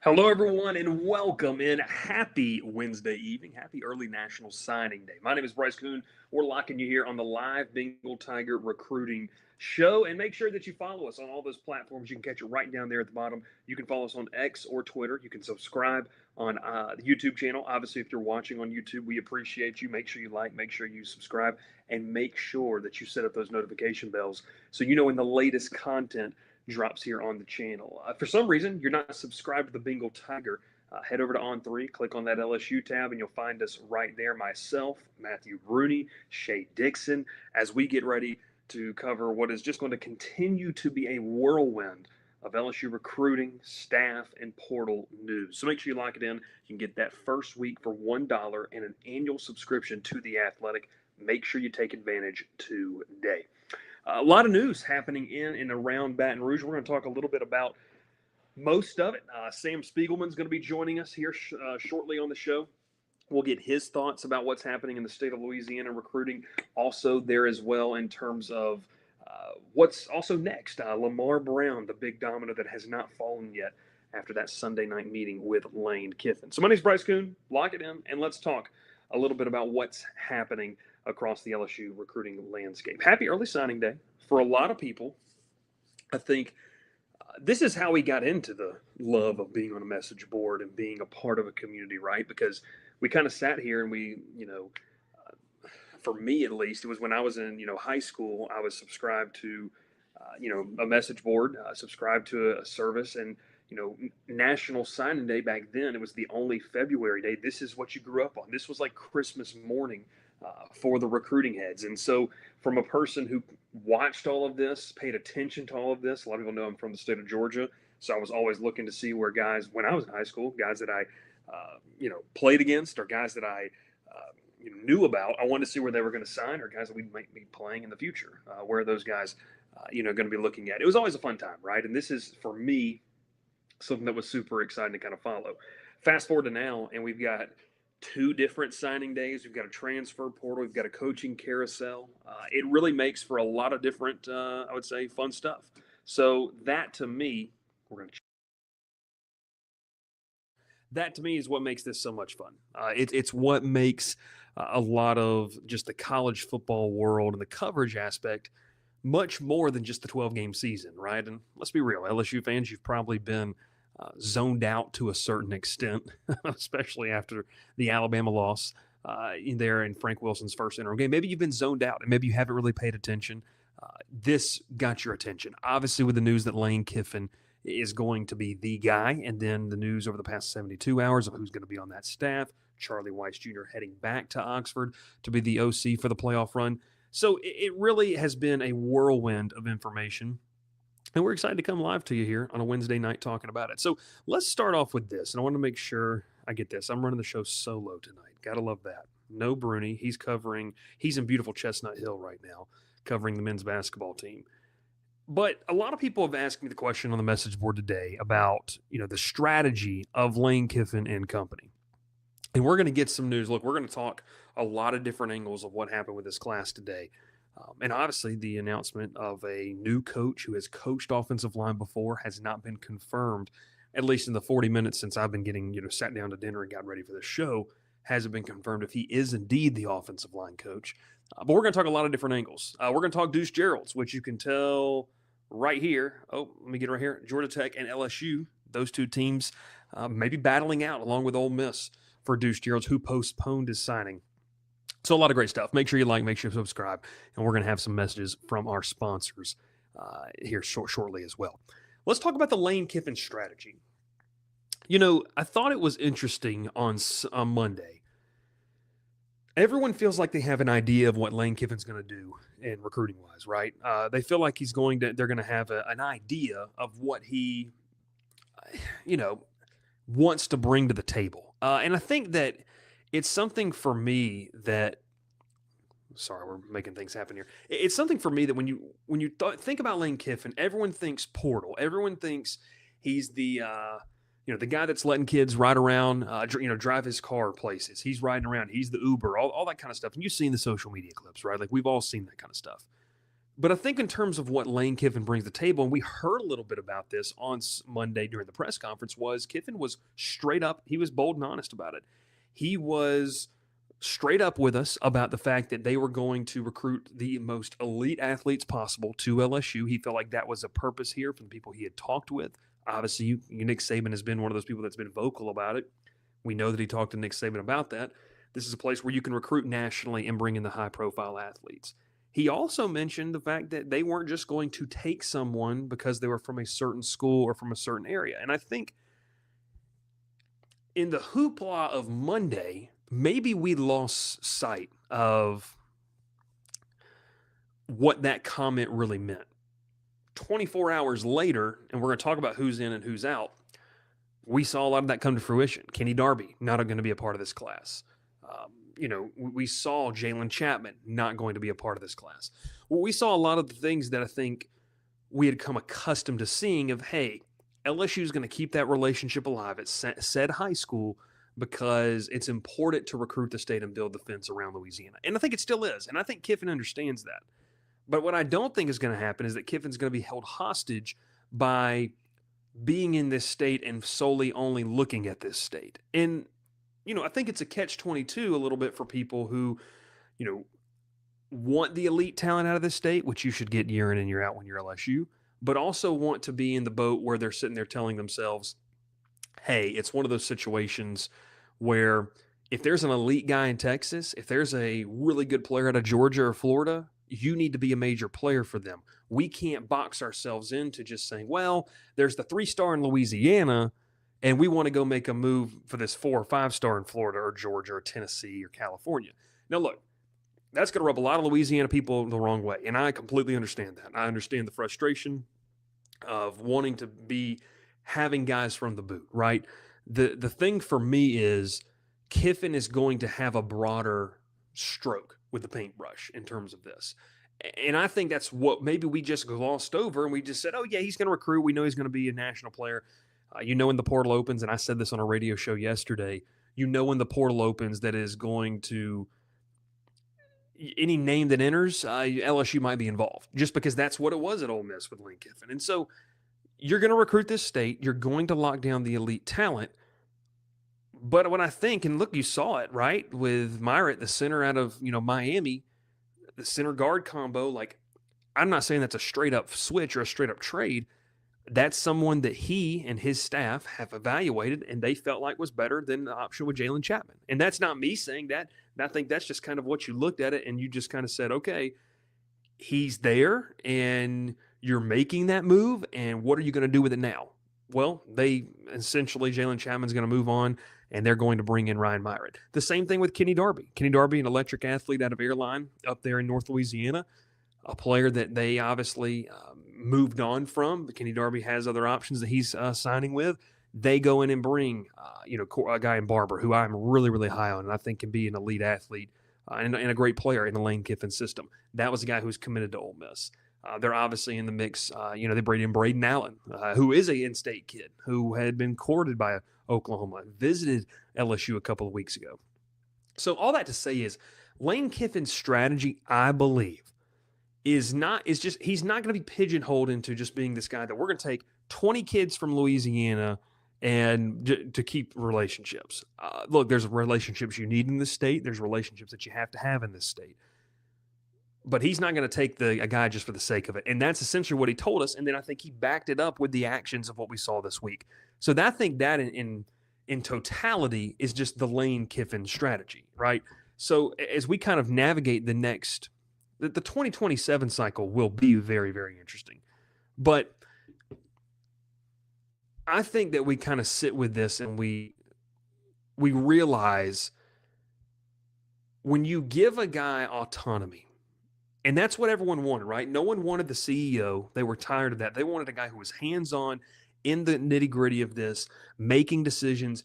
Hello, everyone, and welcome in. Happy Wednesday evening. Happy early National Signing Day. My name is Bryce Koon. We're locking you here on the live Bengal Tiger recruiting show. And make sure that you follow us on all those platforms. You can catch it right down there at the bottom. You can follow us on X or Twitter. You can subscribe on the YouTube channel. Obviously, if you're watching on YouTube, we appreciate you. Make sure you like, make sure you subscribe, and make sure that you set up those notification bells so you know when the latest content drops here on the channel. For some reason, you're not subscribed to the Bengal Tiger, head over to On3, click on that LSU tab, and you'll find us right there. Myself, Matthew Rooney, Shay Dixon, as we get ready to cover what is just going to continue to be a whirlwind of LSU recruiting, staff, and portal news. So make sure you lock it in. You can get that first week for $1 and an annual subscription to The Athletic. Make sure you take advantage today. A lot of news happening in and around Baton Rouge. We're going to talk a little bit about most of it. Sam Spiegelman is going to be joining us here shortly on the show. We'll get his thoughts about what's happening in the state of Louisiana recruiting. Also there as well in terms of what's also next. Lamar Brown, the big domino that has not fallen yet after that Sunday night meeting with Lane Kiffin. So my name is Bryce Koon. Lock it in, and let's talk a little bit about what's happening across the LSU recruiting landscape. Happy early signing day. For a lot of people, I think this is how we got into the love of being on a message board and being a part of a community, right? Because we kind of sat here and we, for me at least, it was when I was in, high school, I was subscribed to, a message board, subscribed to a service, and National Signing Day back then, it was the only February day. This is what you grew up on. This was like Christmas morning for the recruiting heads. And so from a person who watched all of this, paid attention to all of this, a lot of people know I'm from the state of Georgia. So I was always looking to see where guys, when I was in high school, guys that I, played against or guys that I knew about, I wanted to see where they were going to sign or guys that we might be playing in the future, where those guys, going to be looking at. It was always a fun time, right? And this is, for me, something that was super exciting to kind of follow. Fast forward to now, and we've got two different signing days. We've got a transfer portal. We've got a coaching carousel. It really makes for a lot of different, I would say, fun stuff. So that to me, that to me is what makes this so much fun. It's what makes a lot of just the college football world and the coverage aspect much more than just the 12-game season, right? And let's be real, LSU fans, you've probably been zoned out to a certain extent, especially after the Alabama loss in there in Frank Wilson's first interim game. Maybe you've been zoned out and maybe you haven't really paid attention. This got your attention. Obviously, with the news that Lane Kiffin is going to be the guy, and then the news over the past 72 hours of who's going to be on that staff, Charlie Weiss Jr. heading back to Oxford to be the OC for the playoff run. So it really has been a whirlwind of information. And we're excited to come live to you here on a Wednesday night talking about it. So let's start off with this. And I want to make sure I get this. I'm running the show solo tonight. Got to love that. No Bruni. He's in beautiful Chestnut Hill right now, covering the men's basketball team. But a lot of people have asked me the question on the message board today about, the strategy of Lane Kiffin and company. And we're going to get some news. Look, we're going to talk a lot of different angles of what happened with this class today. And obviously the announcement of a new coach who has coached offensive line before has not been confirmed, at least in the 40 minutes since I've been getting, sat down to dinner and got ready for the show, hasn't been confirmed if he is indeed the offensive line coach. But we're going to talk a lot of different angles. We're going to talk Deuce Gerald's, which you can tell right here. Oh, let me get it right here. Georgia Tech and LSU, those two teams maybe battling out along with Ole Miss for Deuce Gerald's, who postponed his signing. So a lot of great stuff. Make sure you like, make sure you subscribe, and we're going to have some messages from our sponsors here shortly as well. Let's talk about the Lane Kiffin strategy. I thought it was interesting on Monday. Everyone feels like they have an idea of what Lane Kiffin's going to do in recruiting-wise, right? They feel like they're going to have an idea of what he, wants to bring to the table. And I think that it's something for me that – sorry, we're making things happen here. It's something for me that when you think about Lane Kiffin, everyone thinks portal. Everyone thinks he's the the guy that's letting kids ride around, drive his car places. He's riding around. He's the Uber, all that kind of stuff. And you've seen the social media clips, right? Like we've all seen that kind of stuff. But I think in terms of what Lane Kiffin brings to the table, and we heard a little bit about this on Monday during the press conference, was Kiffin was straight up. He was bold and honest about it. He was straight up with us about the fact that they were going to recruit the most elite athletes possible to LSU. He felt like that was a purpose here from the people he had talked with. Obviously, Nick Saban has been one of those people that's been vocal about it. We know that he talked to Nick Saban about that. This is a place where you can recruit nationally and bring in the high-profile athletes. He also mentioned the fact that they weren't just going to take someone because they were from a certain school or from a certain area. And I think in the hoopla of Monday, maybe we lost sight of what that comment really meant. 24 hours later, and we're going to talk about who's in and who's out, we saw a lot of that come to fruition. Kenny Darby, not going to be a part of this class. We saw Jalen Chapman not going to be a part of this class. Well, we saw a lot of the things that I think we had come accustomed to seeing of, hey, LSU is going to keep that relationship alive at said high school because it's important to recruit the state and build the fence around Louisiana. And I think it still is. And I think Kiffin understands that. But what I don't think is going to happen is that Kiffin's going to be held hostage by being in this state and solely only looking at this state. And I think it's a catch-22 a little bit for people who, want the elite talent out of this state, which you should get year in and year out when you're LSU, but also want to be in the boat where they're sitting there telling themselves, hey, it's one of those situations where if there's an elite guy in Texas, if there's a really good player out of Georgia or Florida, you need to be a major player for them. We can't box ourselves into just saying, well, there's the 3-star in Louisiana, and we want to go make a move for this 4 or 5-star in Florida or Georgia or Tennessee or California. Now, look, that's going to rub a lot of Louisiana people the wrong way, and I completely understand that. I understand the frustration of wanting to be having guys from the boot, right? The thing for me is Kiffin is going to have a broader stroke with the paintbrush in terms of this. And I think that's what maybe we just glossed over and we just said, oh, yeah, he's going to recruit. We know he's going to be a national player. When the portal opens, and I said this on a radio show yesterday, when the portal opens that is going to – any name that enters, LSU might be involved just because that's what it was at Ole Miss with Lane Kiffin. And so you're going to recruit this state. You're going to lock down the elite talent. But what I think, and look, you saw it, right, with Myritt, the center out of, Miami, the center guard combo. Like, I'm not saying that's a straight-up switch or a straight-up trade. That's someone that he and his staff have evaluated and they felt like was better than the option with Jalen Chapman. And that's not me saying that. I think that's just kind of what you looked at it and you just kind of said, okay, he's there and you're making that move, and what are you going to do with it now? Well, Jalen Chapman's going to move on, and they're going to bring in Ryan Myritt. The same thing with Kenny Darby. Kenny Darby, an electric athlete out of Airline up there in North Louisiana, a player that they obviously moved on from. Kenny Darby has other options that he's signing with. They go in and bring, a guy in Barber who I'm really, really high on and I think can be an elite athlete and a great player in the Lane Kiffin system. That was a guy who's committed to Ole Miss. They're obviously in the mix. They brought in Braden Allen, who is a in-state kid who had been courted by Oklahoma, visited LSU a couple of weeks ago. So all that to say is Lane Kiffin's strategy, I believe, he's not going to be pigeonholed into just being this guy that we're going to take 20 kids from Louisiana and to keep relationships. Look, there's relationships you need in this state. There's relationships that you have to have in this state. But he's not going to take a guy just for the sake of it. And that's essentially what he told us. And then I think he backed it up with the actions of what we saw this week. So I think that in totality is just the Lane Kiffin strategy, right? So as we kind of navigate the 2027 cycle will be very, very interesting. But I think that we kind of sit with this and we realize when you give a guy autonomy, and that's what everyone wanted, right? No one wanted the CEO. They were tired of that. They wanted a guy who was hands-on in the nitty-gritty of this, making decisions,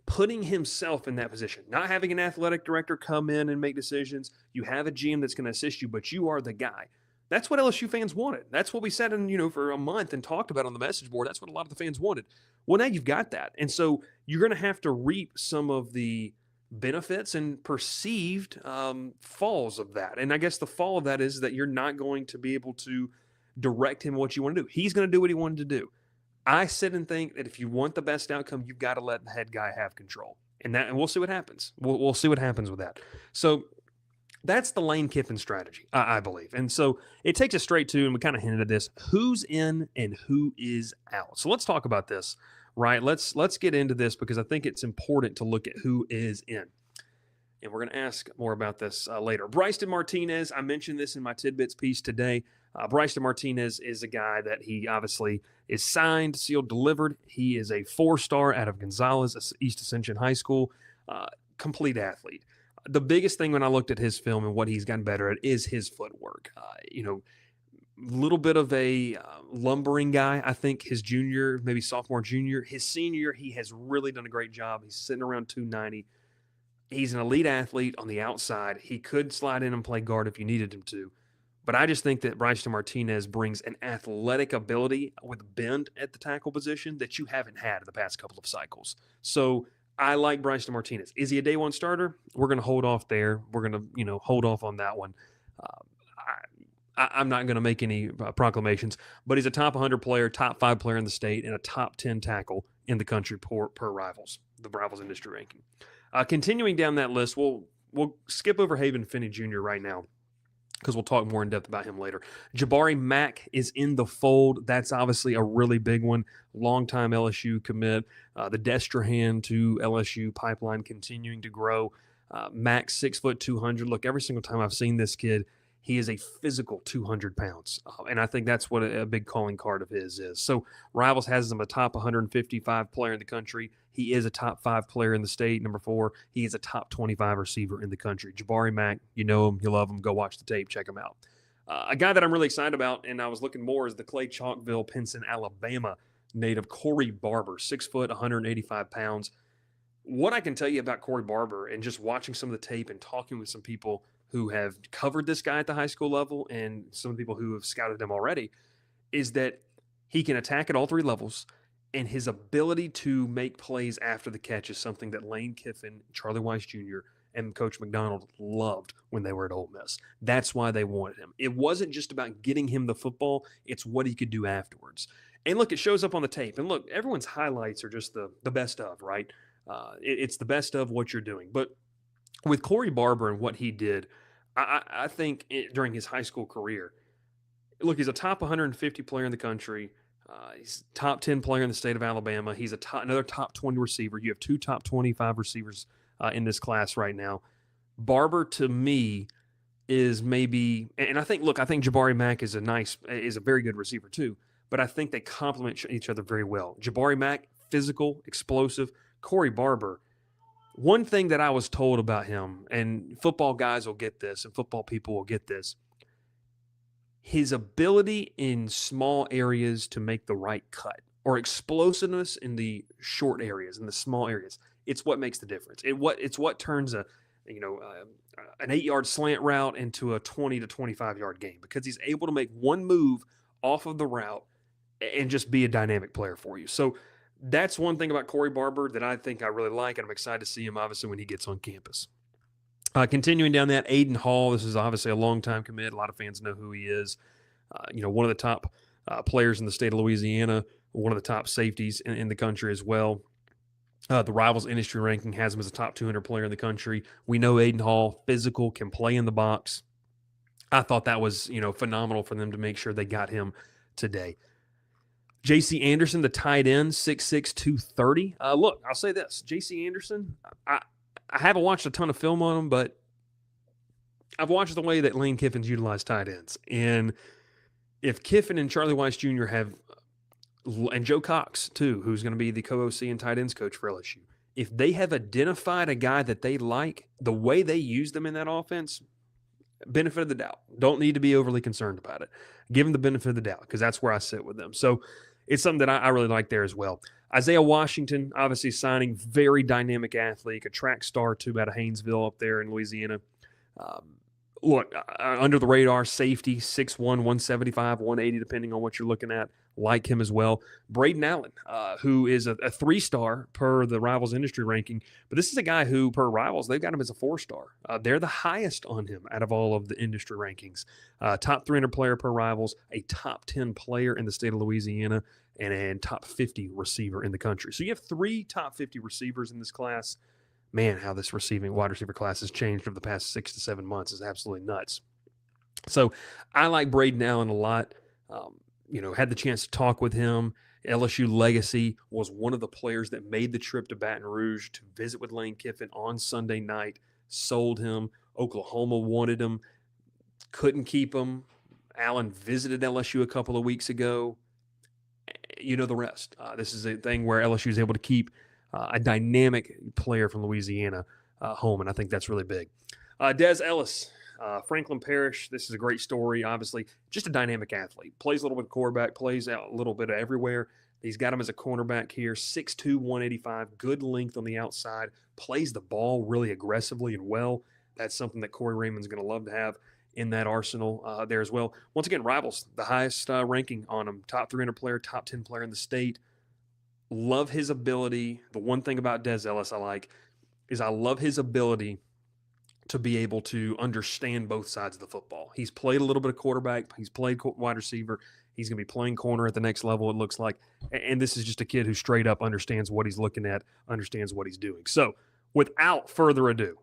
putting himself in that position, not having an athletic director come in and make decisions. You have a GM that's going to assist you, but you are the guy. That's what LSU fans wanted. That's what we sat in, for a month and talked about on the message board. That's what a lot of the fans wanted. Well, now you've got that. And so you're going to have to reap some of the benefits and perceived falls of that. And I guess the fall of that is that you're not going to be able to direct him what you want to do. He's going to do what he wanted to do. I sit and think that if you want the best outcome, you've got to let the head guy have control. And we'll see what happens. We'll see what happens with that. So that's the Lane Kiffin strategy, I believe. And so it takes us straight to, and we kind of hinted at this, who's in and who is out. So let's talk about this, right? Let's get into this because I think it's important to look at who is in. And we're going to ask more about this later. Bryce Martinez, I mentioned this in my Tidbits piece today. Bryce Martinez is a guy that he obviously is signed, sealed, delivered. He is a 4-star out of Gonzales, East Ascension High School, complete athlete. The biggest thing when I looked at his film and what he's gotten better at is his footwork. Little bit of a lumbering guy. I think his junior, maybe sophomore, junior, his senior year, he has really done a great job. He's sitting around 290. He's an elite athlete on the outside. He could slide in and play guard if you needed him to. But I just think that Bryce Martinez brings an athletic ability with bend at the tackle position that you haven't had in the past couple of cycles. So I like Bryce Martinez. Is he a day one starter? We're going to hold off there. We're going to, hold off on that one. I'm not going to make any proclamations, but he's a top 100 player, top 5 player in the state, and a top 10 tackle in the country per Rivals, the Rivals industry ranking. Continuing down that list, we'll skip over Finney Jr. right now because we'll talk more in depth about him later. Jabari Mack is in the fold. That's obviously a really big one. Longtime LSU commit. The Destrehan to LSU pipeline continuing to grow. Mack, 6 foot 200. Look, every single time I've seen this kid, he is a physical 200 pounds. And I think that's what a big calling card of his is. So Rivals has him a top 155 player in the country. He is a top 5 player in the state. Number 4, he is a top 25 receiver in the country. Jabari Mack, you know him, you love him. Go watch the tape, check him out. A guy that I'm really excited about, and I was looking more, is the Clay Chalkville, Pinson, Alabama native Corey Barber, 6 foot, 185 pounds. What I can tell you about Corey Barber, and just watching some of the tape and talking with some people who have covered this guy at the high school level and some people who have scouted him already, is that he can attack at all 3 levels, and his ability to make plays after the catch is something that Lane Kiffin, Charlie Weiss Jr., and Coach McDonald loved when they were at Ole Miss. That's why they wanted him. It wasn't just about getting him the football, it's what he could do afterwards. And look, it shows up on the tape. And look, everyone's highlights are just the best of, right? It's the best of what you're doing. But with Corey Barber and what he did, I think during his high school career, look, he's a top 150 player in the country. He's a top 10 player in the state of Alabama. He's another top 20 receiver. You have 2 top 25 receivers in this class right now. Barber, to me, is maybe, and I think Jabari Mack is a very good receiver too, but I think they complement each other very well. Jabari Mack, physical, explosive. Corey Barber, one thing that I was told about him, and football guys will get this, and football people will get this, his ability in small areas to make the right cut, or explosiveness in the short areas, in the small areas. It's what makes the difference. It's what turns an 8-yard slant route into a 20 to 25-yard game, because he's able to make one move off of the route and just be a dynamic player for you. So that's one thing about Corey Barber that I think I really like, and I'm excited to see him, obviously, when he gets on campus. Continuing down that, Aiden Hall, this is obviously a long-time commit. A lot of fans know who he is. One of the top players in the state of Louisiana, one of the top safeties in the country as well. The Rivals industry ranking has him as a top 200 player in the country. We know Aiden Hall, physical, can play in the box. I thought that was, phenomenal for them to make sure they got him today. J.C. Anderson, the tight end, 6'6", 230. Look, I'll say this. J.C. Anderson, I haven't watched a ton of film on him, but I've watched the way that Lane Kiffin's utilized tight ends. And if Kiffin and Charlie Weiss Jr. and Joe Cox, too, who's going to be the co-OC and tight ends coach for LSU, if they have identified a guy that they like, the way they use them in that offense, benefit of the doubt. Don't need to be overly concerned about it. Give them the benefit of the doubt, because that's where I sit with them. So it's something that I really like there as well. Isaiah Washington, obviously signing, very dynamic athlete, a track star too out of Haynesville up there in Louisiana. Under the radar, safety, 6'1", 175, 180, depending on what you're looking at. like him as well. Braden Allen, who is a 3-star per the Rivals industry ranking, but this is a guy who, per Rivals, they've got him as a 4-star. They're the highest on him out of all of the industry rankings. Top 300 player per Rivals, a top 10 player in the state of Louisiana, and top 50 receiver in the country. So you have 3 top 50 receivers in this class. Man, how this wide receiver class has changed over the past 6 to 7 months is absolutely nuts. So I like Braden Allen a lot. Had the chance to talk with him. LSU Legacy was one of the players that made the trip to Baton Rouge to visit with Lane Kiffin on Sunday night, sold him. Oklahoma wanted him, couldn't keep him. Allen visited LSU a couple of weeks ago. You know the rest. This is a thing where LSU is able to keep a dynamic player from Louisiana home, and I think that's really big. Des Ellis, Franklin Parish, this is a great story, obviously. Just a dynamic athlete. Plays a little bit of quarterback, plays out a little bit of everywhere. He's got him as a cornerback here, 6'2", 185, good length on the outside, plays the ball really aggressively and well. That's something that Corey Raymond's going to love to have in that arsenal there as well. Once again, Rivals, the highest ranking on him, top 300 player, top 10 player in the state. Love his ability. The one thing about Des Ellis I like is I love his ability to be able to understand both sides of the football. He's played a little bit of quarterback. He's played wide receiver. He's going to be playing corner at the next level, it looks like. And this is just a kid who straight up understands what he's looking at, understands what he's doing. So without further ado,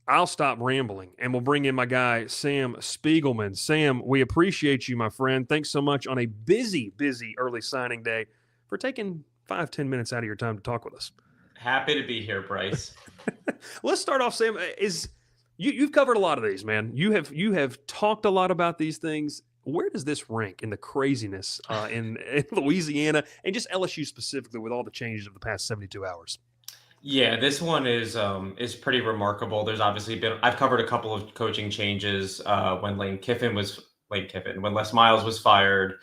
I'll stop rambling, and we'll bring in my guy, Sam Spiegelman. Sam, we appreciate you, my friend. Thanks so much on a busy, busy early signing day for taking 5-10 minutes out of your time to talk with us. Happy to be here, Bryce. Let's start off, Sam. You've covered a lot of these, man. You have talked a lot about these things. Where does this rank in the craziness in Louisiana and just LSU specifically with all the changes of the past 72 hours? Yeah, this one is pretty remarkable. There's obviously I've covered a couple of coaching changes when when Les Miles was fired,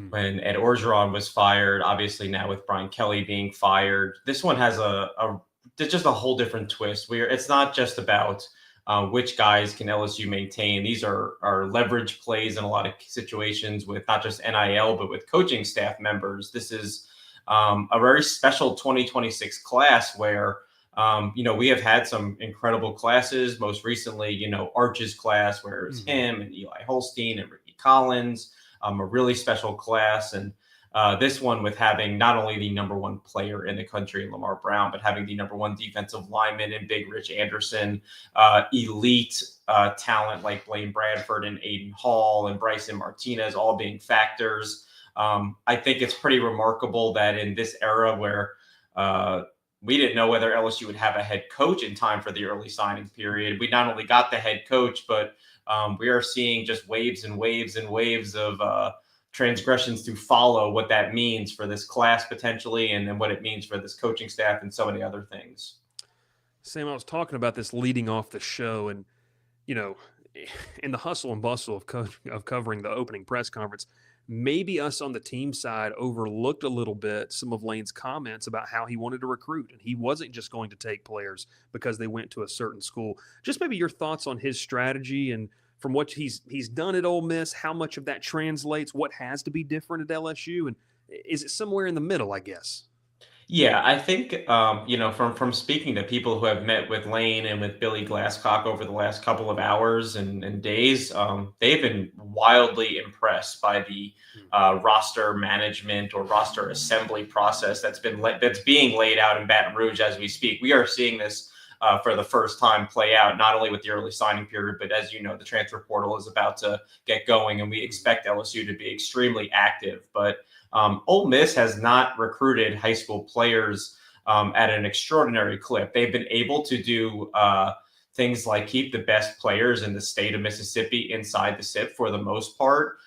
when Ed Orgeron was fired, obviously now with Brian Kelly being fired. This one has just a whole different twist where it's not just about which guys can LSU maintain. These are leverage plays in a lot of situations with not just NIL, but with coaching staff members. This is a very special 2026 class where, we have had some incredible classes. Most recently, Arch's class, where it's him and Eli Holstein and Ricky Collins, a really special class. And this one with having not only the number one player in the country in Lamar Brown, but having the number one defensive lineman in Big Rich Anderson, elite talent like Blaine Bradford and Aiden Hall and Bryson Martinez all being factors. I think it's pretty remarkable that in this era where we didn't know whether LSU would have a head coach in time for the early signing period, we not only got the head coach, but we are seeing just waves and waves and waves of transgressions to follow, what that means for this class potentially, and then what it means for this coaching staff and so many other things. Sam, I was talking about this leading off the show, and, in the hustle and bustle of covering the opening press conference, maybe us on the team side overlooked a little bit some of Lane's comments about how he wanted to recruit, and he wasn't just going to take players because they went to a certain school. Just maybe your thoughts on his strategy and from what he's done at Ole Miss, how much of that translates, what has to be different at LSU, and is it somewhere in the middle, I guess? Yeah, I think, from speaking to people who have met with Lane and with Billy Glasscock over the last couple of hours and days, they've been wildly impressed by the roster management or roster assembly process that's being laid out in Baton Rouge as we speak. We are seeing this for the first time play out, not only with the early signing period, but as you know, the transfer portal is about to get going, and we expect LSU to be extremely active. But Ole Miss has not recruited high school players at an extraordinary clip. They've been able to do things like keep the best players in the state of Mississippi inside the SIP for the most part.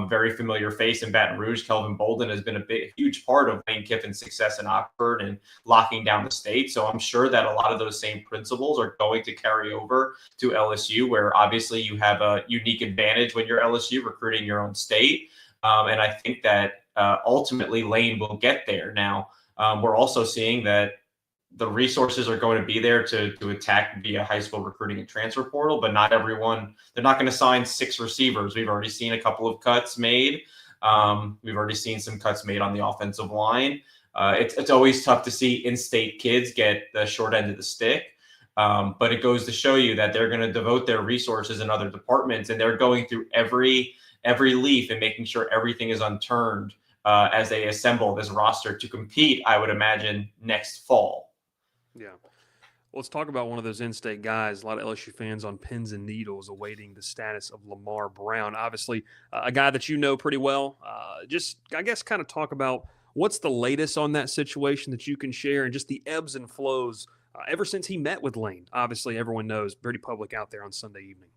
Very familiar face in Baton Rouge. Kelvin Bolden has been a huge part of Lane Kiffin's success in Oxford and locking down the state. So I'm sure that a lot of those same principles are going to carry over to LSU, where obviously you have a unique advantage when you're LSU recruiting your own state. And I think that ultimately Lane will get there. Now, we're also seeing that the resources are going to be there to attack via high school recruiting and transfer portal, but not everyone. They're not going to sign 6 receivers. We've already seen a couple of cuts made. We've already seen some cuts made on the offensive line. It's always tough to see in-state kids get the short end of the stick. But it goes to show you that they're going to devote their resources in other departments, and they're going through every leaf and making sure everything is unturned as they assemble this roster to compete, I would imagine, next fall. Yeah. Well, let's talk about one of those in-state guys. A lot of LSU fans on pins and needles awaiting the status of Lamar Brown. Obviously, a guy that you know pretty well. Just, I guess, kind of talk about what's the latest on that situation that you can share and just the ebbs and flows ever since he met with Lane. Obviously, everyone knows, pretty public out there on Sunday evening.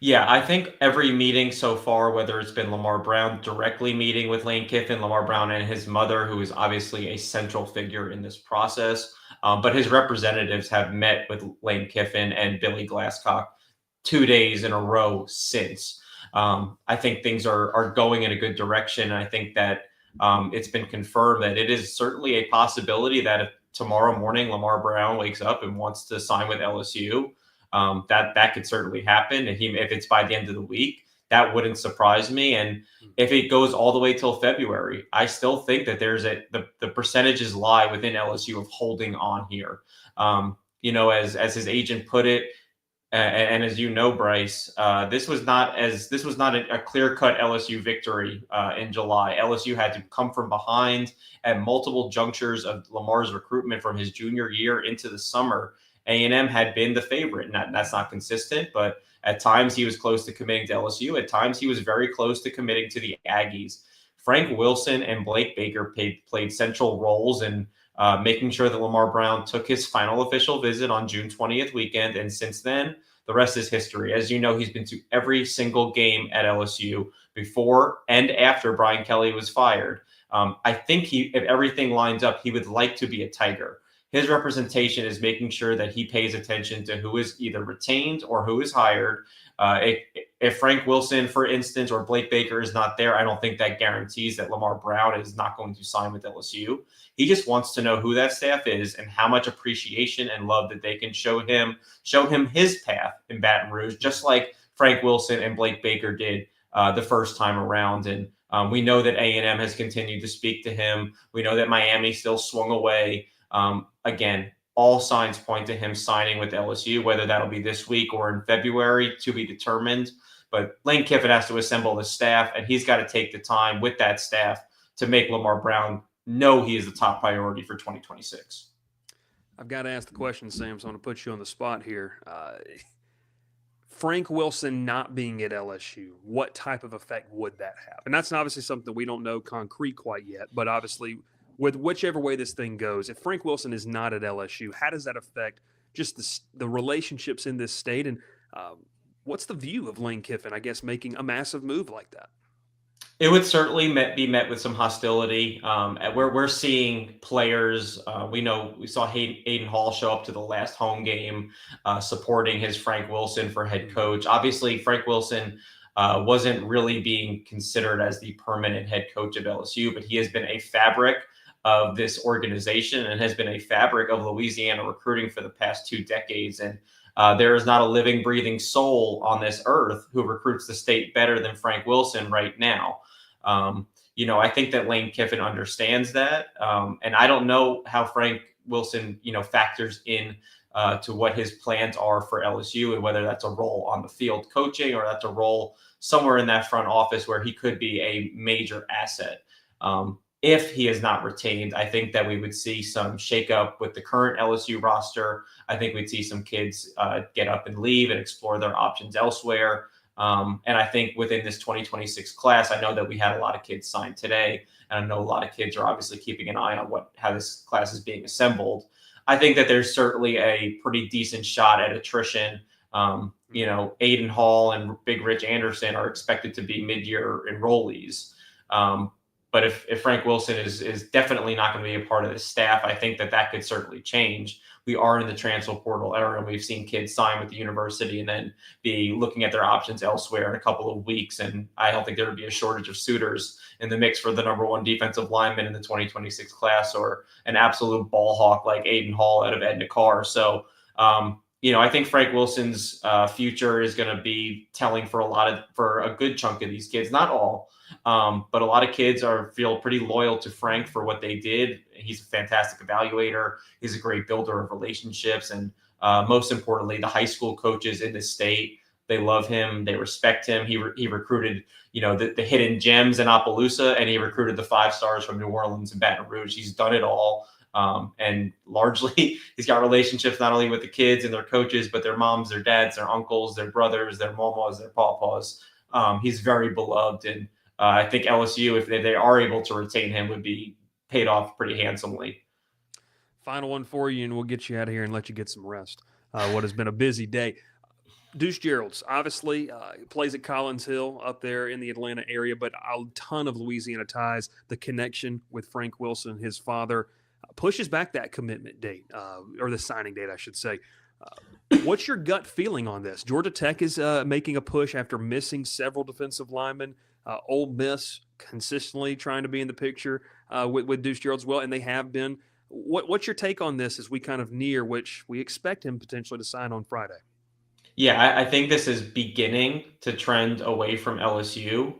Yeah, I think every meeting so far, whether it's been Lamar Brown directly meeting with Lane Kiffin, Lamar Brown and his mother, who is obviously a central figure in this process, but his representatives have met with Lane Kiffin and Billy Glasscock 2 days in a row since. I think things are going in a good direction. I think that it's been confirmed that it is certainly a possibility that if tomorrow morning Lamar Brown wakes up and wants to sign with LSU, that could certainly happen. And if it's by the end of the week, that wouldn't surprise me. And if it goes all the way till February, I still think that the percentages lie within LSU of holding on here. As his agent put it, and as you know, Bryce, this was not a clear-cut LSU victory in July. LSU had to come from behind at multiple junctures of Lamar's recruitment from his junior year into the summer. A&M had been the favorite, and that's not consistent, but at times he was close to committing to LSU. At times he was very close to committing to the Aggies. Frank Wilson and Blake Baker played central roles in making sure that Lamar Brown took his final official visit on June 20th weekend, and since then, the rest is history. As you know, he's been to every single game at LSU before and after Brian Kelly was fired. I think if everything lines up, he would like to be a Tiger. His representation is making sure that he pays attention to who is either retained or who is hired. If Frank Wilson, for instance, or Blake Baker is not there, I don't think that guarantees that Lamar Brown is not going to sign with LSU. He just wants to know who that staff is and how much appreciation and love that they can show him his path in Baton Rouge, just like Frank Wilson and Blake Baker did the first time around. And we know that A&M has continued to speak to him. We know that Miami still swung away. Again, all signs point to him signing with LSU, whether that'll be this week or in February, to be determined. But Lane Kiffin has to assemble the staff, and he's got to take the time with that staff to make Lamar Brown know he is the top priority for 2026. I've got to ask the question, Sam, so I'm going to put you on the spot here. Frank Wilson not being at LSU, what type of effect would that have? And that's obviously something we don't know concrete quite yet, but obviously – with whichever way this thing goes, if Frank Wilson is not at LSU, how does that affect just the relationships in this state? And what's the view of Lane Kiffin, I guess, making a massive move like that? It would certainly be met with some hostility. We're seeing players. We saw Aiden Hall show up to the last home game supporting his Frank Wilson for head coach. Obviously, Frank Wilson wasn't really being considered as the permanent head coach of LSU, but he has been a fabric of this organization and has been a fabric of Louisiana recruiting for the past 2 decades. And there is not a living, breathing soul on this earth who recruits the state better than Frank Wilson right now. I think that Lane Kiffin understands that. And I don't know how Frank Wilson, factors in to what his plans are for LSU and whether that's a role on the field coaching or that's a role somewhere in that front office where he could be a major asset. If he is not retained, I think that we would see some shakeup with the current LSU roster. I think we'd see some kids get up and leave and explore their options elsewhere. And I think within this 2026 class, I know that we had a lot of kids signed today, and I know a lot of kids are obviously keeping an eye on how this class is being assembled. I think that there's certainly a pretty decent shot at attrition. Aiden Hall and Big Rich Anderson are expected to be mid-year enrollees. But if Frank Wilson is definitely not going to be a part of the staff, I think that could certainly change. We are in the transfer portal era, and we've seen kids sign with the university and then be looking at their options elsewhere in a couple of weeks. And I don't think there would be a shortage of suitors in the mix for the number 1 defensive lineman in the 2026 class, or an absolute ball hawk like Aiden Hall out of Edna Carr. So I think Frank Wilson's future is going to be telling for a good chunk of these kids, not all, but a lot of kids feel pretty loyal to Frank for what they did. He's a fantastic evaluator. He's a great builder of relationships. And most importantly, the high school coaches in the state, they love him. They respect him. He recruited, the hidden gems in Opelousas, and he recruited the 5 stars from New Orleans and Baton Rouge. He's done it all. And largely he's got relationships not only with the kids and their coaches, but their moms, their dads, their uncles, their brothers, their mamas, their pawpaws. He's very beloved. And I think LSU, if they are able to retain him, would be paid off pretty handsomely. Final one for you, and we'll get you out of here and let you get some rest. What has been a busy day. Deuce Gerald's obviously plays at Collins Hill up there in the Atlanta area, but a ton of Louisiana ties. The connection with Frank Wilson, his father, pushes back that commitment date, or the signing date, I should say. What's your gut feeling on this? Georgia Tech is making a push after missing several defensive linemen. Ole Miss consistently trying to be in the picture with Deuce Gerald as well, and they have been. What's your take on this as we kind of near, which we expect him potentially to sign on Friday? Yeah, I think this is beginning to trend away from LSU.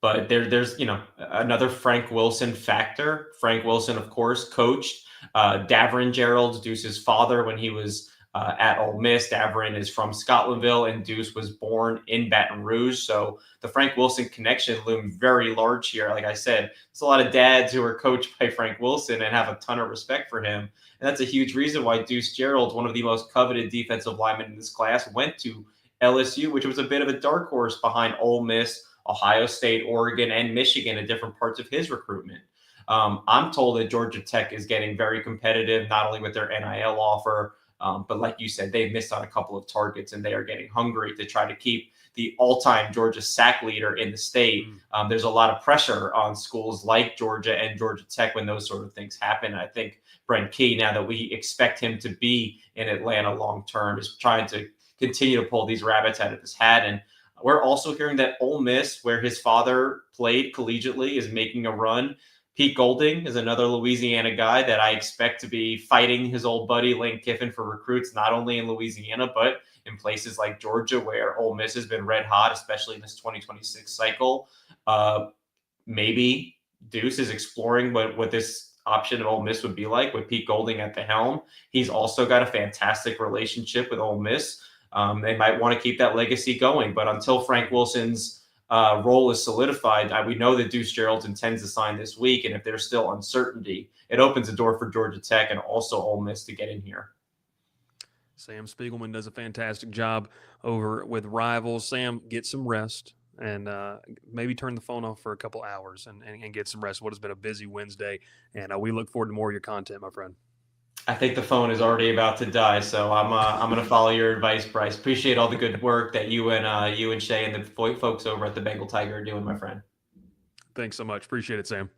But there's another Frank Wilson factor. Frank Wilson, of course, coached Davron Gerald, Deuce's father, when he was at Ole Miss. Davron is from Scotlandville, and Deuce was born in Baton Rouge. So the Frank Wilson connection loomed very large here. Like I said, there's a lot of dads who are coached by Frank Wilson and have a ton of respect for him. And that's a huge reason why Deuce Gerald, one of the most coveted defensive linemen in this class, went to LSU, which was a bit of a dark horse behind Ole Miss, Ohio State, Oregon, and Michigan in different parts of his recruitment. I'm told that Georgia Tech is getting very competitive, not only with their NIL offer, but like you said, they've missed on a couple of targets, and they are getting hungry to try to keep the all-time Georgia sack leader in the state. There's a lot of pressure on schools like Georgia and Georgia Tech when those sort of things happen. I think Brent Key, now that we expect him to be in Atlanta long-term, is trying to continue to pull these rabbits out of his hat. And we're also hearing that Ole Miss, where his father played collegiately, is making a run. Pete Golding is another Louisiana guy that I expect to be fighting his old buddy Lane Kiffin for recruits, not only in Louisiana, but in places like Georgia, where Ole Miss has been red hot, especially in this 2026 cycle. Maybe Deuce is exploring what this option at Ole Miss would be like with Pete Golding at the helm. He's also got a fantastic relationship with Ole Miss. They might want to keep that legacy going, but until Frank Wilson's role is solidified, we know that Deuce Gerald intends to sign this week, and if there's still uncertainty, it opens the door for Georgia Tech and also Ole Miss to get in here. Sam Spiegelman does a fantastic job over with Rivals. Sam, get some rest and maybe turn the phone off for a couple hours and get some rest. What has been a busy Wednesday, and we look forward to more of your content, my friend. I think the phone is already about to die, so I'm going to follow your advice, Bryce. Appreciate all the good work that you and Shay and the folks over at the Bengal Tiger are doing, my friend. Thanks so much. Appreciate it, Sam.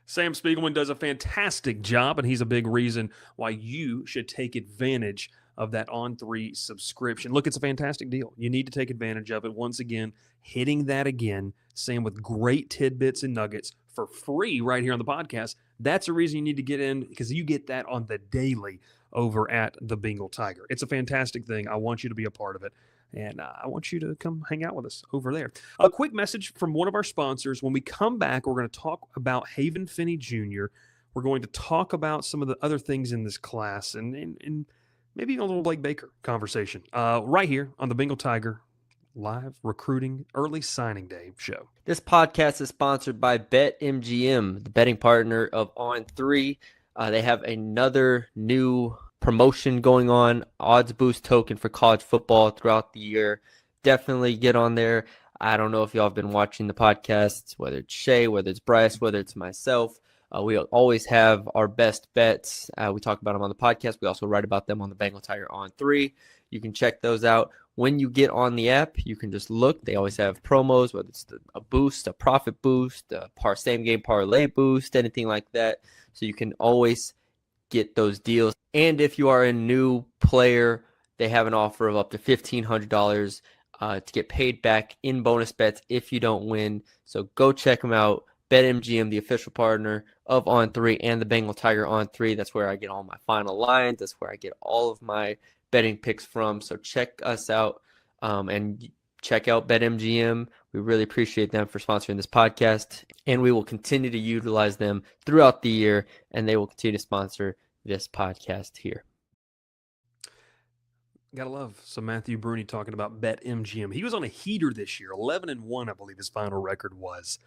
Sam Spiegelman does a fantastic job, and he's a big reason why you should take advantage of that On3 subscription. Look, it's a fantastic deal. You need to take advantage of it. Once again, hitting that again, Sam, with great tidbits and nuggets for free right here on the podcast. That's the reason you need to get in, because you get that on the daily over at the Bengal Tiger. It's a fantastic thing. I want you to be a part of it, and I want you to come hang out with us over there. A quick message from one of our sponsors. When we come back, we're going to talk about Haven Finney Jr. We're going to talk about some of the other things in this class and maybe even a little Blake Baker conversation right here on the Bengal Tiger live recruiting early signing day show. This podcast is sponsored by BetMGM, the betting partner of On3. They have another new promotion going on, odds boost token for college football throughout the year. Definitely get on there. I don't know if y'all have been watching the podcasts, whether it's Shay, whether it's Bryce, whether it's myself. We always have our best bets. We talk about them on the podcast. We also write about them on the Bengal Tiger On3. You can check those out. When you get on the app, you can just look. They always have promos, whether it's a boost, a profit boost, a same game parlay boost, anything like that. So you can always get those deals. And if you are a new player, they have an offer of up to $1,500 to get paid back in bonus bets if you don't win. So go check them out. BetMGM, the official partner of On3 and the Bengal Tiger On3. That's where I get all my final lines. That's where I get all of my betting picks from. So check us out and check out BetMGM. We really appreciate them for sponsoring this podcast, and we will continue to utilize them throughout the year, and they will continue to sponsor this podcast here. Gotta love some Matthew Bruni talking about BetMGM. He was on a heater this year, 11-1, I believe his final record was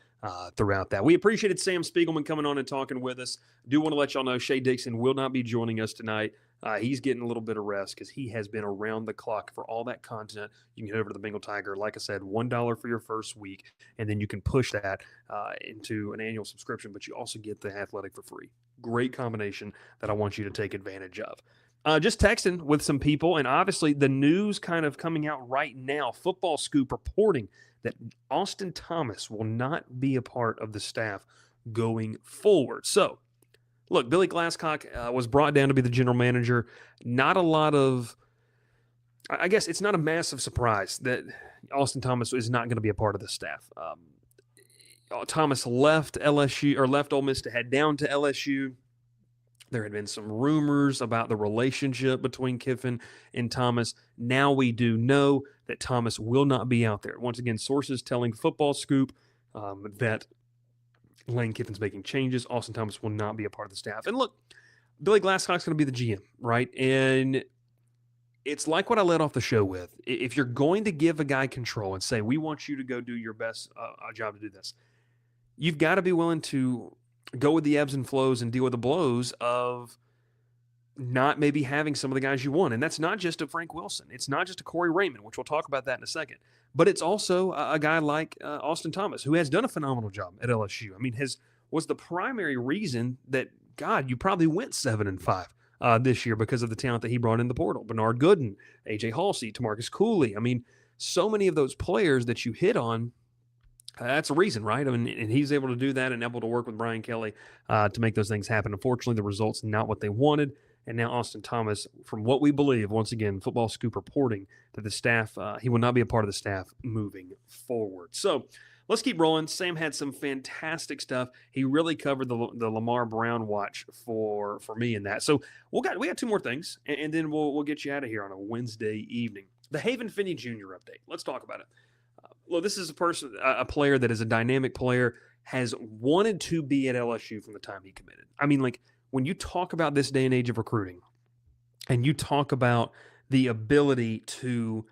throughout that. We appreciated Sam Spiegelman coming on and talking with us. Do want to let y'all know Shea Dixon will not be joining us tonight. He's getting a little bit of rest because he has been around the clock for all that content. You can head over to the Bengal Tiger. Like I said, $1 for your first week, and then you can push that into an annual subscription, but you also get the Athletic for free. Great combination that I want you to take advantage of. Just texting with some people, and obviously the news kind of coming out right now. Football Scoop reporting that Austin Thomas will not be a part of the staff going forward. So, look, Billy Glasscock was brought down to be the general manager. Not a lot of, I guess it's not a massive surprise that Austin Thomas is not going to be a part of the staff. Thomas left LSU or left Ole Miss to head down to LSU. There had been some rumors about the relationship between Kiffin and Thomas. Now we do know that Thomas will not be out there. Once again, sources telling Football Scoop that Lane Kiffin's making changes. Austin Thomas will not be a part of the staff. And look, Billy Glasscock's going to be the GM, right? And it's like what I led off the show with. If you're going to give a guy control and say, we want you to go do your best job to do this, you've got to be willing to go with the ebbs and flows and deal with the blows of not maybe having some of the guys you want. And that's not just a Frank Wilson. It's not just a Corey Raymond, which we'll talk about that in a second. But it's also a guy like Austin Thomas, who has done a phenomenal job at LSU. I mean, was the primary reason that, God, you probably went 7-5 this year because of the talent that he brought in the portal. Bernard Gooden, A.J. Halsey, Tamarcus Cooley. I mean, so many of those players that you hit on, that's a reason, right? I mean, and he's able to do that and able to work with Brian Kelly to make those things happen. Unfortunately, the results not what they wanted. And now Austin Thomas, from what we believe, once again, Football Scoop reporting that the staff, he will not be a part of the staff moving forward. So let's keep rolling. Sam had some fantastic stuff. He really covered the Lamar Brown watch for me in that. So we got two more things, and then we'll get you out of here on a Wednesday evening. The Haven Finney Jr. update. Let's talk about it. Well, this is a player that is a dynamic player, has wanted to be at LSU from the time he committed. I mean, like, when you talk about this day and age of recruiting, and you talk about the ability to,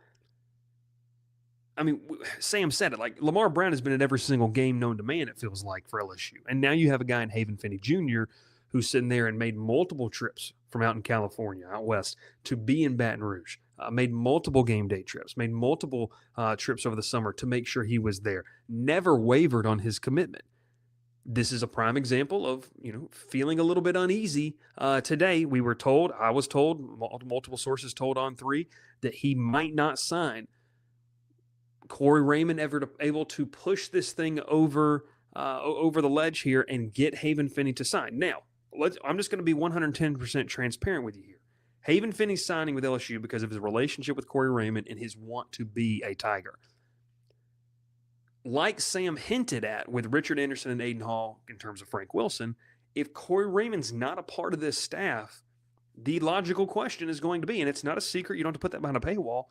I mean, Sam said it, like, Lamar Brown has been at every single game known to man, it feels like, for LSU. And now you have a guy in Haven Finney Jr. who's sitting there and made multiple trips from out in California, out west, to be in Baton Rouge. Made multiple game day trips, made multiple trips over the summer to make sure he was there. Never wavered on his commitment. This is a prime example of, feeling a little bit uneasy. Today, I was told, multiple sources told On3 that he might not sign. Corey Raymond able to push this thing over the ledge here and get Haven Finney to sign. Now, I'm just going to be 110% transparent with you here. Haven Finney's signing with LSU because of his relationship with Corey Raymond and his want to be a Tiger. Like Sam hinted at with Richard Anderson and Aiden Hall in terms of Frank Wilson, if Corey Raymond's not a part of this staff, the logical question is going to be, and it's not a secret, you don't have to put that behind a paywall,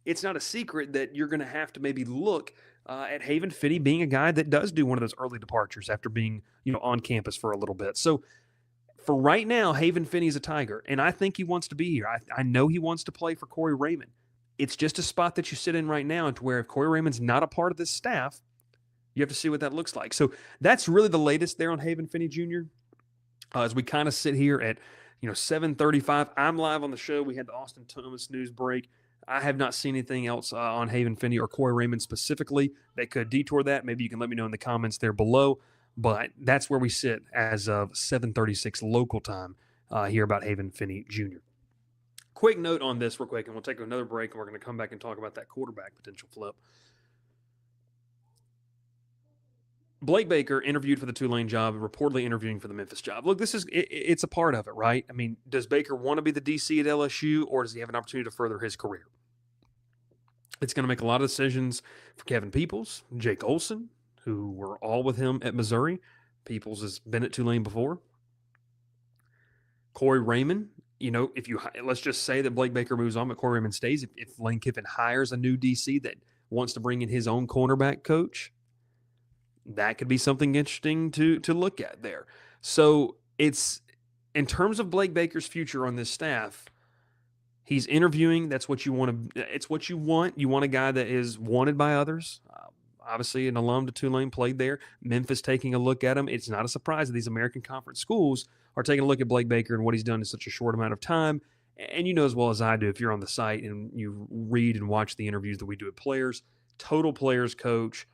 it's not a secret that you're going to have to maybe look at Haven Finney being a guy that does do one of those early departures after being on campus for a little bit. So for right now, Haven Finney is a Tiger, and I think he wants to be here. I know he wants to play for Corey Raymond. It's just a spot that you sit in right now to where if Corey Raymond's not a part of this staff, you have to see what that looks like. So that's really the latest there on Haven Finney Jr. As we kind of sit here at 7:35. I'm live on the show. We had the Austin Thomas news break. I have not seen anything else on Haven Finney or Corey Raymond specifically that could detour that. Maybe you can let me know in the comments there below. But that's where we sit as of 7:36 local time here about Haven Finney Jr. Quick note on this real quick, and we'll take another break, and we're going to come back and talk about that quarterback potential flip. Blake Baker interviewed for the Tulane job, reportedly interviewing for the Memphis job. Look, it's a part of it, right? I mean, does Baker want to be the DC at LSU, or does he have an opportunity to further his career? It's going to make a lot of decisions for Kevin Peoples, Jake Olson, who were all with him at Missouri. Peoples has been at Tulane before. Corey Raymond, let's just say that Blake Baker moves on, but Corey Raymond stays. If Lane Kiffin hires a new DC that wants to bring in his own cornerback coach, that could be something interesting to look at there. So it's, in terms of Blake Baker's future on this staff, he's interviewing. That's what you want to. It's what you want. You want a guy that is wanted by others. Obviously, an alum to Tulane, played there. Memphis taking a look at him. It's not a surprise that these American Conference schools are taking a look at Blake Baker and what he's done in such a short amount of time. And you know as well as I do, if you're on the site and you read and watch the interviews that we do with players, total players coach,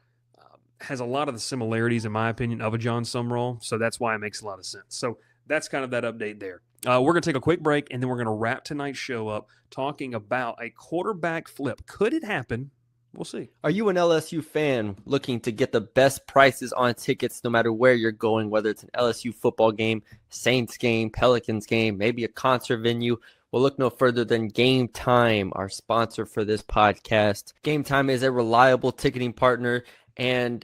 has a lot of the similarities, in my opinion, of a John Sumrall. So that's why it makes a lot of sense. So that's kind of that update there. We're going to take a quick break, and then we're going to wrap tonight's show up talking about a quarterback flip. Could it happen? We'll see. Are you an LSU fan looking to get the best prices on tickets no matter where you're going, whether it's an LSU football game, Saints game, Pelicans game, maybe a concert venue? Well, look no further than Game Time, our sponsor for this podcast. Game Time is a reliable ticketing partner and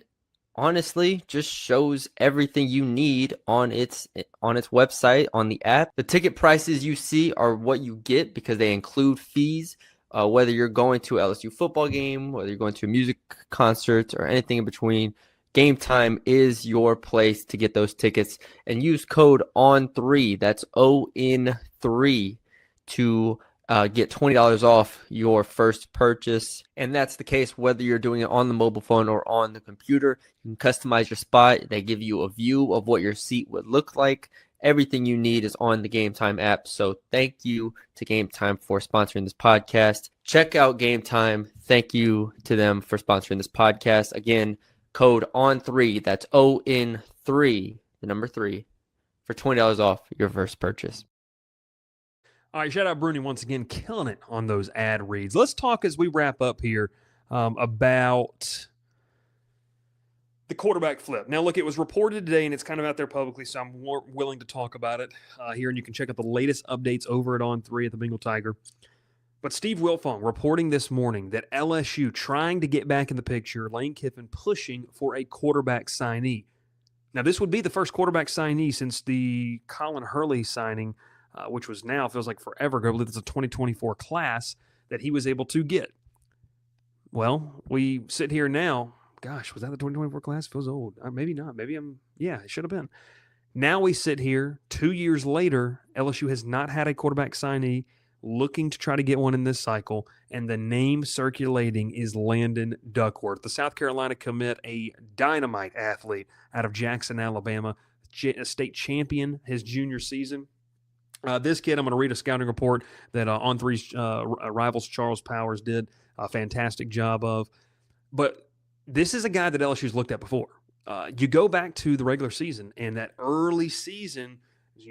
honestly just shows everything you need on its website, on the app. The ticket prices you see are what you get because they include fees. Whether you're going to an LSU football game, whether you're going to a music concert or anything in between, Game Time is your place to get those tickets. And use code ON3, that's ON3, to get $20 off your first purchase. And that's the case whether you're doing it on the mobile phone or on the computer. You can customize your spot. They give you a view of what your seat would look like. Everything you need is on the Game Time app. So thank you to Game Time for sponsoring this podcast. Check out Game Time. Thank you to them for sponsoring this podcast. Again, code ON3, that's ON3, the number 3, for $20 off your first purchase. All right, shout out Bruni once again, killing it on those ad reads. Let's talk as we wrap up here about the quarterback flip. Now, look, it was reported today, and it's kind of out there publicly, so I'm more willing to talk about it here, and you can check out the latest updates over at On3 at the Bengal Tiger. But Steve Wiltfong reporting this morning that LSU trying to get back in the picture, Lane Kiffin pushing for a quarterback signee. Now, this would be the first quarterback signee since the Colin Hurley signing, which was now, feels like forever ago. I believe it's a 2024 class that he was able to get. Well, we sit here now. Gosh, was that the 2024 class? Feels old. Maybe not. Yeah, it should have been. Now we sit here 2 years later. LSU has not had a quarterback signee, looking to try to get one in this cycle, and the name circulating is Landon Duckworth, the South Carolina commit, a dynamite athlete out of Jackson, Alabama, a state champion his junior season. This kid, I'm going to read a scouting report that On3's rivals Charles Powers did a fantastic job of. But this is a guy that LSU's looked at before. You go back to the regular season, and that early season,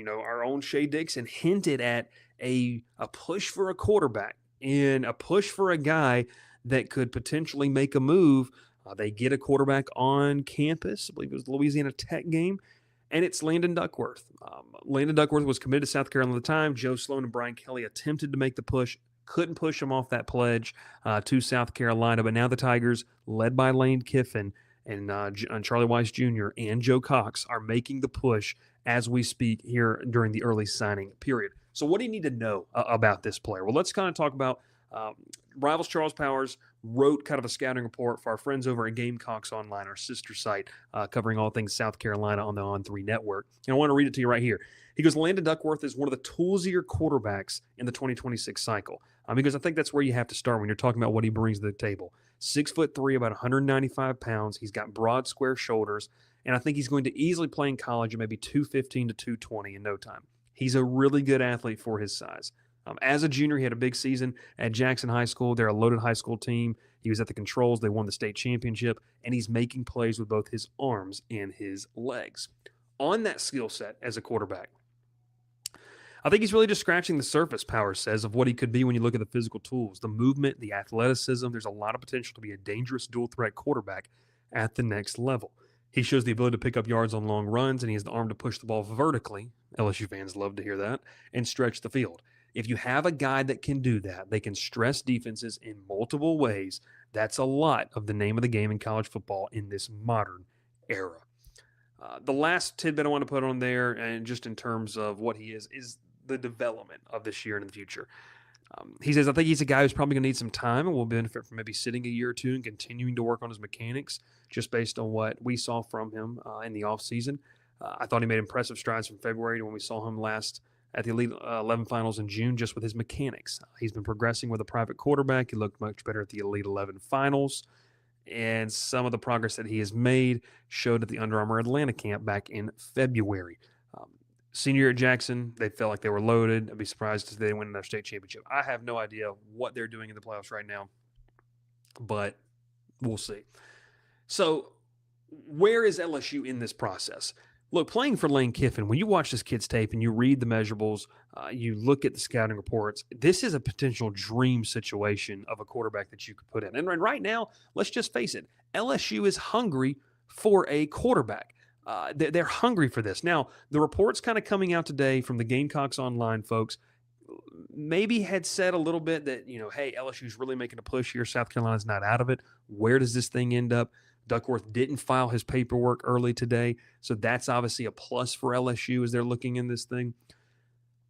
our own Shea Dixon hinted at a push for a quarterback and a push for a guy that could potentially make a move. They get a quarterback on campus. I believe it was the Louisiana Tech game. And it's Landon Duckworth. Landon Duckworth was committed to South Carolina at the time. Joe Sloan and Brian Kelly attempted to make the push, couldn't push him off that pledge to South Carolina. But now the Tigers, led by Lane Kiffin and Charlie Weiss Jr. and Joe Cox, are making the push as we speak here during the early signing period. So what do you need to know about this player? Well, let's kind of talk about rivals Charles Powers wrote kind of a scouting report for our friends over at Gamecocks Online, our sister site, covering all things South Carolina on the On3 network. And I want to read it to you right here. He goes, Landon Duckworth is one of the toolsier quarterbacks in the 2026 cycle. Because I think that's where you have to start when you're talking about what he brings to the table. 6'3", about 195 pounds. He's got broad, square shoulders. And I think he's going to easily play in college at maybe 215 to 220 in no time. He's a really good athlete for his size. As a junior, he had a big season at Jackson High School. They're a loaded high school team. He was at the controls. They won the state championship, and he's making plays with both his arms and his legs. On that skill set as a quarterback, I think he's really just scratching the surface, Powers says, of what he could be when you look at the physical tools, the movement, the athleticism. There's a lot of potential to be a dangerous dual-threat quarterback at the next level. He shows the ability to pick up yards on long runs, and he has the arm to push the ball vertically. LSU fans love to hear that, and stretch the field. If you have a guy that can do that, they can stress defenses in multiple ways. That's a lot of the name of the game in college football in this modern era. The last tidbit I want to put on there, and just in terms of what he is the development of this year and in the future. He says, I think he's a guy who's probably going to need some time and will benefit from maybe sitting a year or two and continuing to work on his mechanics, just based on what we saw from him in the offseason. I thought he made impressive strides from February to when we saw him last at the Elite 11 finals in June, just with his mechanics. He's been progressing with a private quarterback. He looked much better at the Elite 11 finals. And some of the progress that he has made showed at the Under Armour Atlanta camp back in February. Senior at Jackson, they felt like they were loaded. I'd be surprised if they win another state championship. I have no idea what they're doing in the playoffs right now, but we'll see. So where is LSU in this process? Look, playing for Lane Kiffin, when you watch this kid's tape and you read the measurables, you look at the scouting reports, this is a potential dream situation of a quarterback that you could put in. And right now, let's just face it, LSU is hungry for a quarterback. They're hungry for this. Now, the reports kind of coming out today from the Gamecocks Online folks maybe had said a little bit that, hey, LSU's really making a push here. South Carolina's not out of it. Where does this thing end up? Duckworth didn't file his paperwork early today, so that's obviously a plus for LSU as they're looking in this thing.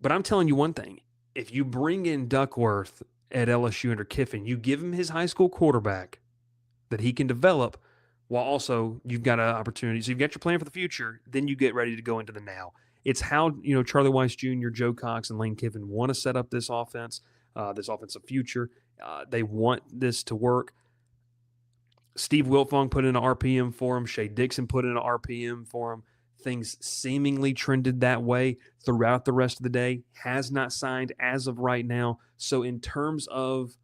But I'm telling you one thing. If you bring in Duckworth at LSU under Kiffin, you give him his high school quarterback that he can develop, while also you've got an opportunity. So you've got your plan for the future, then you get ready to go into the now. It's how, Charlie Weiss Jr., Joe Cox, and Lane Kiffin want to set up this offense, this offensive future. They want this to work. Steve Wiltfong put in an RPM for him. Shea Dixon put in an RPM for him. Things seemingly trended that way throughout the rest of the day. Has not signed as of right now. So in terms of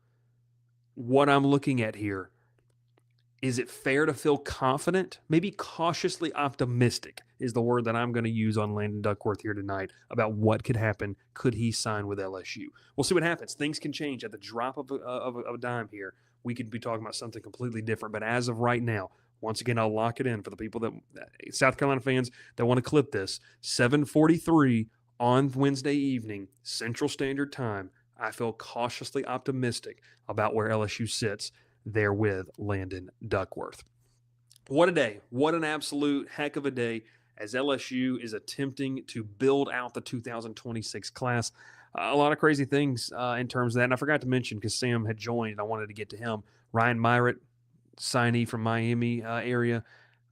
what I'm looking at here, is it fair to feel confident? Maybe cautiously optimistic is the word that I'm going to use on Landon Duckworth here tonight about what could happen. Could he sign with LSU? We'll see what happens. Things can change at the drop of a dime here. We could be talking about something completely different. But as of right now, once again, I'll lock it in for the people that South Carolina fans that want to clip this. 7:43 on Wednesday evening, Central Standard Time. I feel cautiously optimistic about where LSU sits there with Landon Duckworth. What a day. What an absolute heck of a day as LSU is attempting to build out the 2026 class. A lot of crazy things in terms of that. And I forgot to mention, because Sam had joined and I wanted to get to him, Ryan Myritt, signee from Miami area,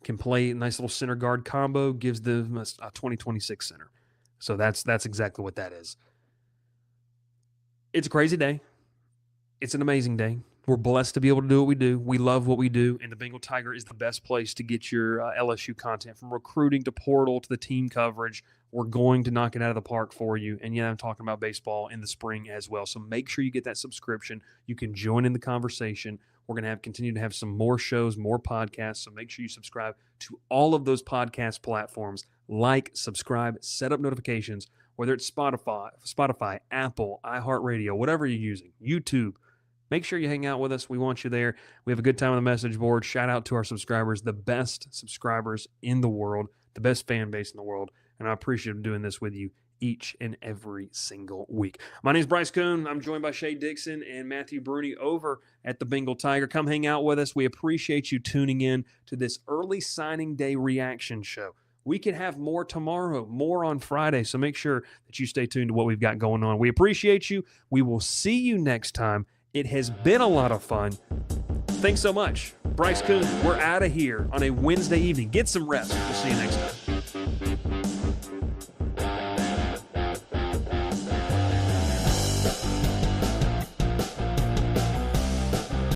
can play a nice little center guard combo, gives them a 2026 center. So that's exactly what that is. It's a crazy day. It's an amazing day. We're blessed to be able to do what we do. We love what we do, and the Bengal Tiger is the best place to get your LSU content, from recruiting to portal to the team coverage. We're going to knock it out of the park for you. And yeah, I'm talking about baseball in the spring as well. So make sure you get that subscription. You can join in the conversation. We're going to continue to have some more shows, more podcasts. So make sure you subscribe to all of those podcast platforms. Like, subscribe, set up notifications, whether it's Spotify, Apple, iHeartRadio, whatever you're using, YouTube. Make sure you hang out with us. We want you there. We have a good time on the message board. Shout out to our subscribers, the best subscribers in the world, the best fan base in the world. And I appreciate doing this with you each and every single week. My name is Bryce Koon. I'm joined by Shea Dixon and Matthew Bruni over at the Bengal Tiger. Come hang out with us. We appreciate you tuning in to this early signing day reaction show. We can have more tomorrow, more on Friday. So make sure that you stay tuned to what we've got going on. We appreciate you. We will see you next time. It has been a lot of fun. Thanks so much. Bryce Koon, we're out of here on a Wednesday evening. Get some rest. We'll see you next time.